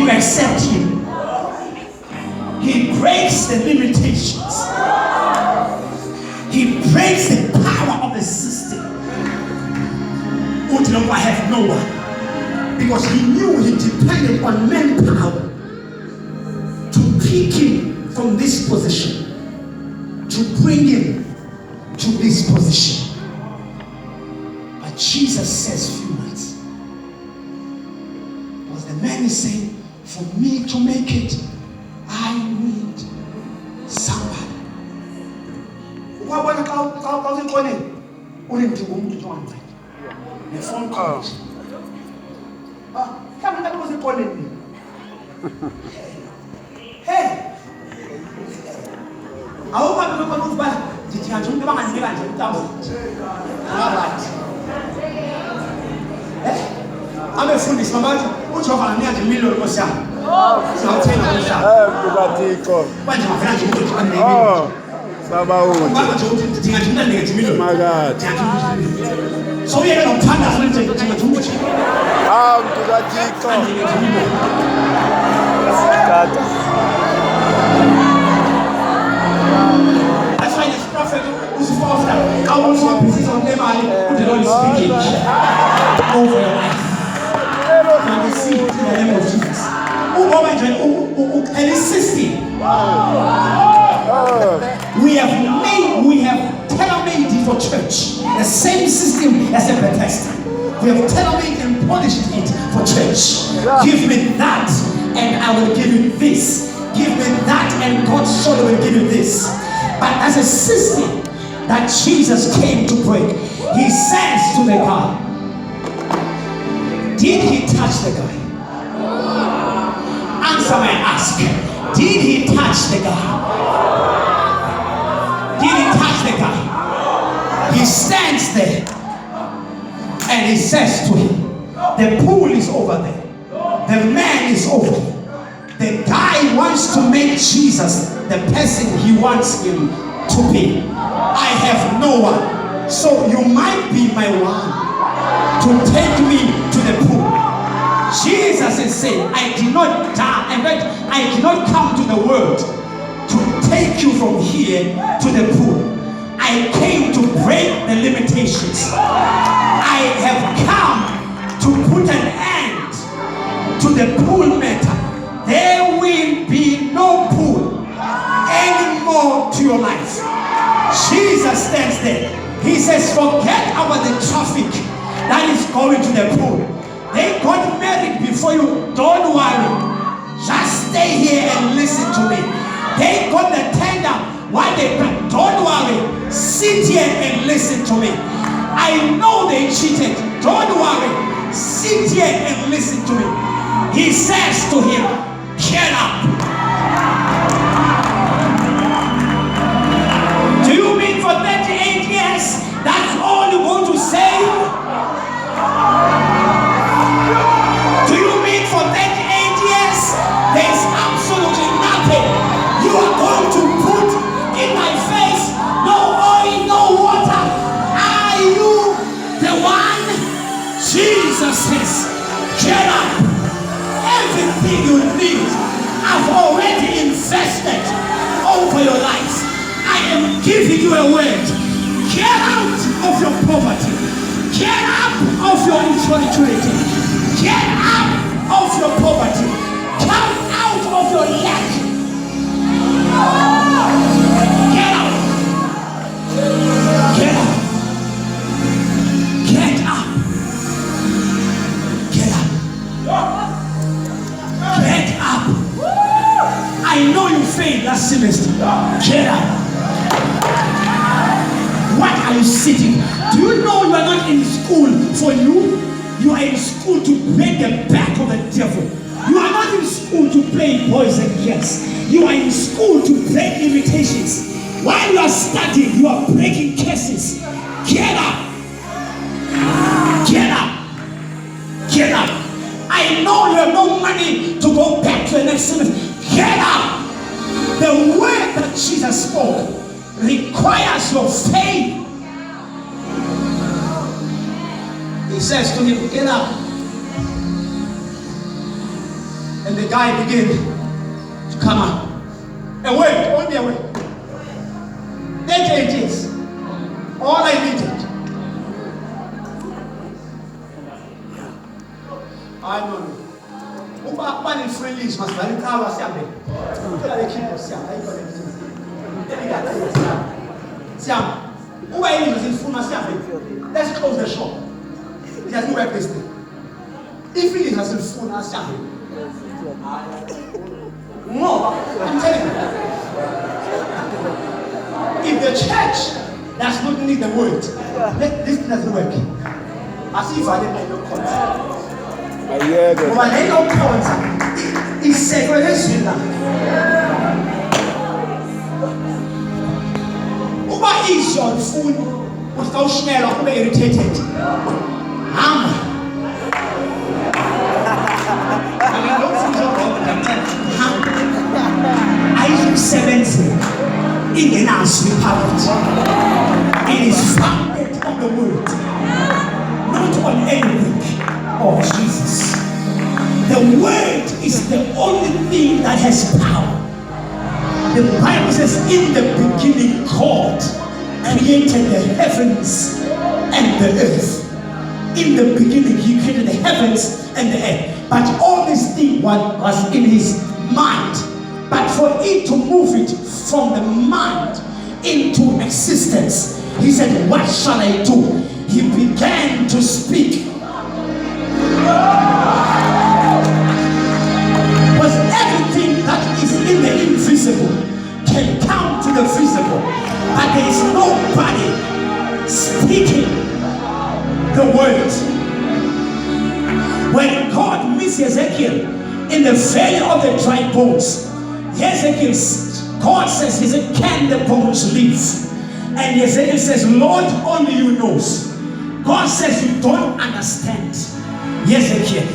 you accept him, he breaks the limitations. He breaks the power of the system. I have no one. Because he knew he depended on manpower to pick him from this position, to bring him to this position. But Jesus says few months. Because the man is saying, for me to make it, I need somebody. The phone calls. Come was calling me. Hey. I hope I'm not going to back. Did you have to come and give us 1,000? I'm a foolish mama. What's your family at the middle of the sun? Oh, my God. So we are going to turn us into the that's why this prophet who's false, I want some pieces of them and the Lord is speaking over your life. And we see in the name of Jesus. And it's 60. We have tailor-made it for church. The same system as a Bethesda. We have tailor-made and polished it for church. Give me that and I will give you this. Give me that and God surely will give you this. But as a system that Jesus came to break, he says to the guy, did he touch the guy? Answer my ask. Did he touch the guy? Did he touch the guy? He stands there and he says to him, the pool is over there. The man is over there. The guy wants to make Jesus the person he wants him to be. I have no one. So you might be my one to take me to the pool. Jesus is saying, I did not die. In fact, I did not come to the world to take you from here to the pool. I came to break the limitations. I have come to put an end to the pool matter. There will be no pool anymore to your life. Jesus stands there. He says, forget about the traffic that is going to the pool. They got married before you. Don't worry. Just stay here and listen to me. They got the tender while they pray. Don't worry. Sit here and listen to me. I know they cheated. Don't worry. Sit here and listen to me. He says to him, get up. Do you mean for 38 years that's all you're going to say? Do you mean for 38 years there's absolutely nothing you are going to put in my face? No oil, no water. Are you the one? Jesus says, get up. Everything you need, I've already invested over your life. I am giving you a word. Get out of your poverty. Get up of your insecurity. Get out of your poverty. Come out of your lack. Get out. Get up. Get up. Get up. Get up. I know you failed last semester. Get up. What are you sitting? Do you know you are not in school for you? You are in school to break the back of the devil. You are not in school to play boys and girls. You are in school to break limitations. While you are studying, you are breaking curses. Get up. Get up. Get up. I know you have no money to go back to the next semester. Get up. The word that Jesus spoke requires your faith. He says to him, get up. And the guy began to come up. Away, only away. 38 years. All I needed. I know. One in friendly must be a car. Let's close the shop. It has no way to stay. If it has a phone, no, I'm telling you. If the church does not need the word, this doesn't work. As if I didn't know concept. When I know concept, it's segregation. Why is your phone without smell or irritated? Isaac 70 in the Nazi Republic. It is founded on the word, not on anything of Jesus. The word is the only thing that has power. The Bible says, in the beginning, God created the heavens and the earth. In the beginning, he created the heavens and the earth. But all this thing was in his mind. But for it to move it from the mind into existence, he said, what shall I do? He began to speak. Was everything that is in the invisible can come to the visible. But there is nobody speaking the word. When God meets Ezekiel in the valley of the dry bones, Ezekiel, God says, he said, can the bones live? And Ezekiel says, Lord, only you knows. God says, you don't understand. Ezekiel,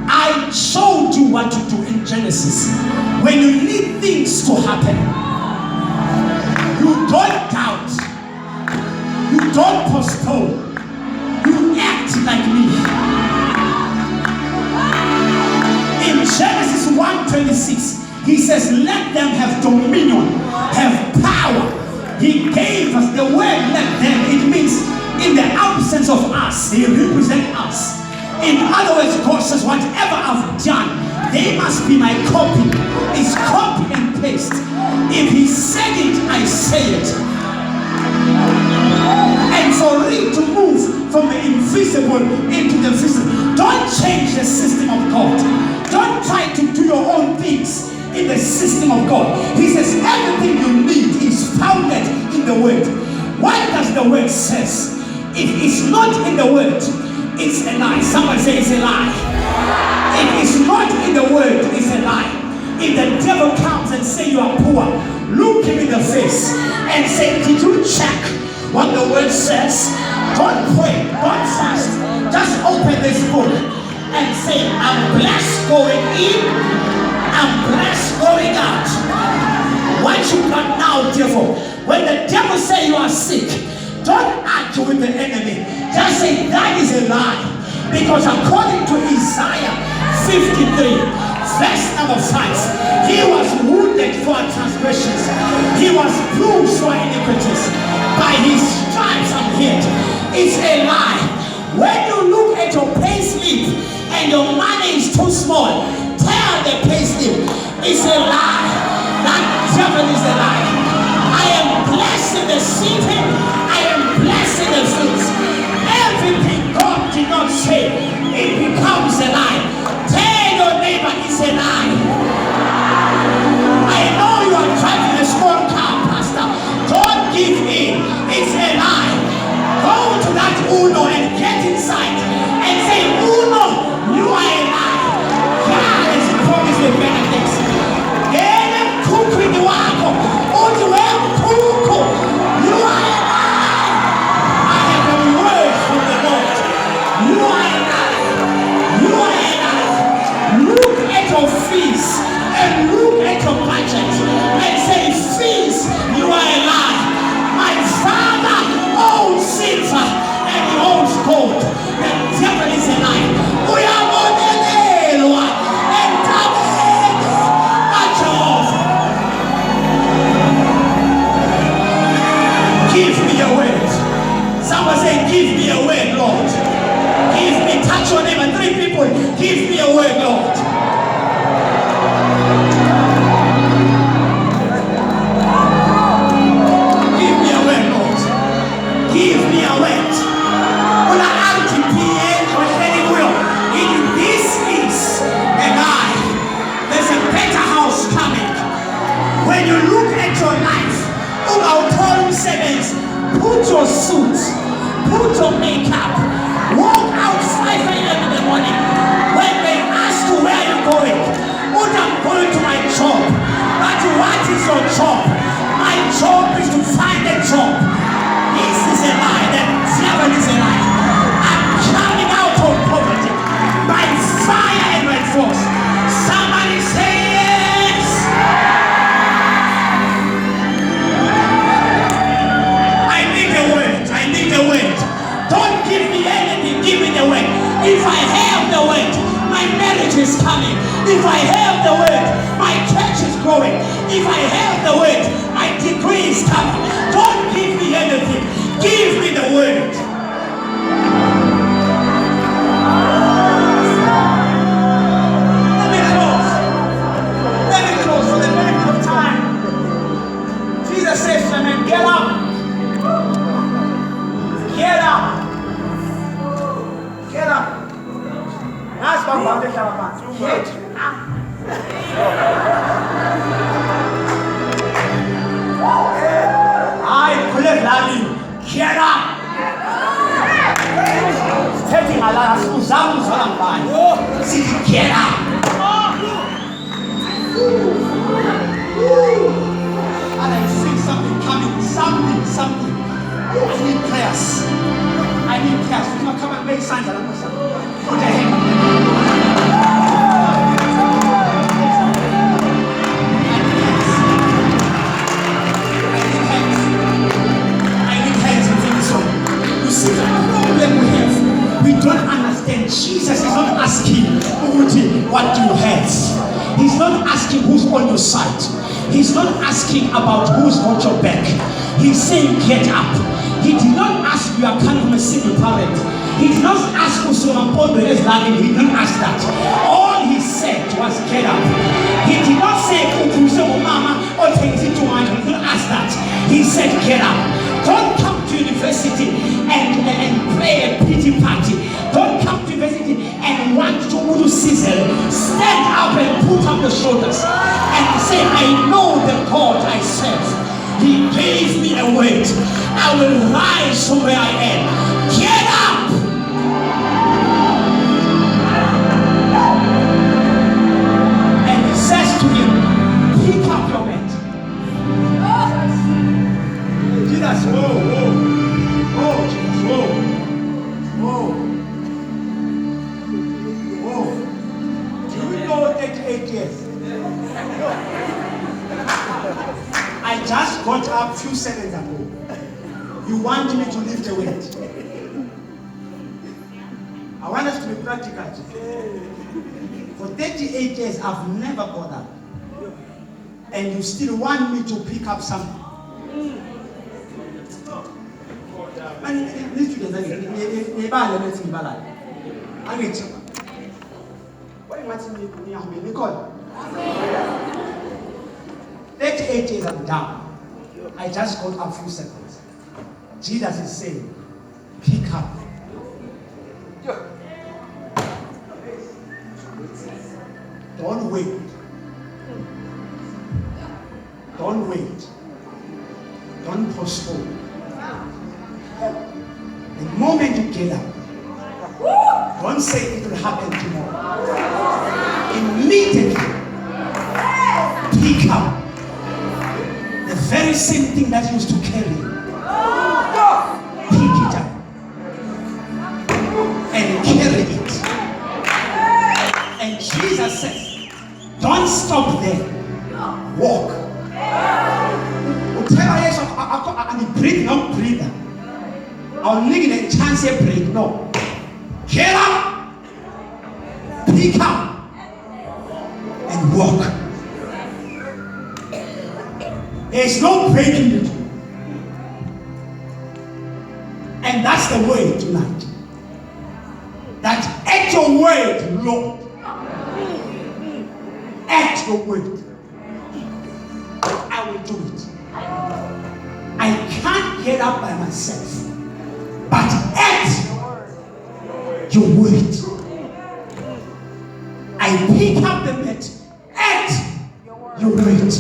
I showed you what to do in Genesis. When you need things to happen, you don't doubt, you don't postpone, you act like me. In Genesis 1:26, he says, let them have dominion, have power. He gave us the word, let them. It means in the absence of us, they represent us. In other words, God says, whatever I've done, they must be my copy. It's copy and paste. If he said it, I say it. And for it to move from the invisible into the visible, don't change the system of God. Don't try to do your own things in the system of God. He says everything you need is founded in the word. What does the word says? If it's not in the word, it's a lie. Somebody say it's a lie. If it's not in the word, it's a lie. If the devil comes and say you are poor, look him in the face and say, did you check what the word says? Don't pray, don't fast. Just open this book and say, I'm blessed going in, I'm blessed going out. What you got now, devil? When the devil say you are sick, don't argue with the enemy. Just say that is a lie. Because according to Isaiah 53, verse number 5, he was wounded for our transgressions. He was bruised for our iniquities. By his stripes I'm healed. It's a lie. When you look at your payslip and your money is too small, tear the payslip. It's a lie. That devil is a lie. I am blessed in the city. I am blessed in the fields. Everything God did not say, it becomes a lie. Tell your neighbor it's a lie. I know you are driving a small car, Pastor. Don't give in. It's a lie. Go to that Uno and get inside and say, Uno, you are a lie. God has promised the benefits. coming. If I have the word, my church is growing. If I have the word, my degree is coming. Don't give me anything. Give me the word. Let me close for the benefit of time. Jesus says to them, get up. Get up. Get up. That's what I'm Get up. I couldn't love you. Get up. Taking a lot of schools. See, get up. And I see something coming. Something. I need prayers. Come and make signs. Put your hand. I need hands in this one. You see the problem we have. We don't understand. Jesus is not asking, what do you have? He's not asking who's on your side. He's not asking about who's got your back. He's saying get up. He did not ask you are coming from a single parent. He did not ask who's on the is landing. He didn't ask that. All he said was get up. He did not say mama or take it to one. He didn't ask that. He said get up. Don't come to university and play a pity party. Don't come to university and want to sizzle. Stand up and put up the shoulders and say, I know the God I serve. He gave me a word. I will rise from where I am. Get up. And he says to him, pick up your mat. Jesus, whoa. Jesus, whoa. Do you know 88 years? I just got up a few seconds ago. You want me to lift the weight? I want us to be practical today. For 38 years, I've never got up. And you still want me to pick up something. And these students, Nicole. 38 years I'm down. I just got a few seconds. Jesus is saying, pick up. Don't wait. Don't wait. Don't postpone. The moment you get up, don't say it will happen tomorrow. Immediately, pick up. The very same thing that you used to carry. Pick it up. And carry it. And Jesus says, don't stop there. Walk. Breathe, not breathe. I'll need a chance to breathe. No. Get up. Pick up. And walk. There's no breaking it. And that's the word tonight. That at your word, Lord. At your word. I will do it. I can't get up by myself. But at your word. I pick up the mat at your word.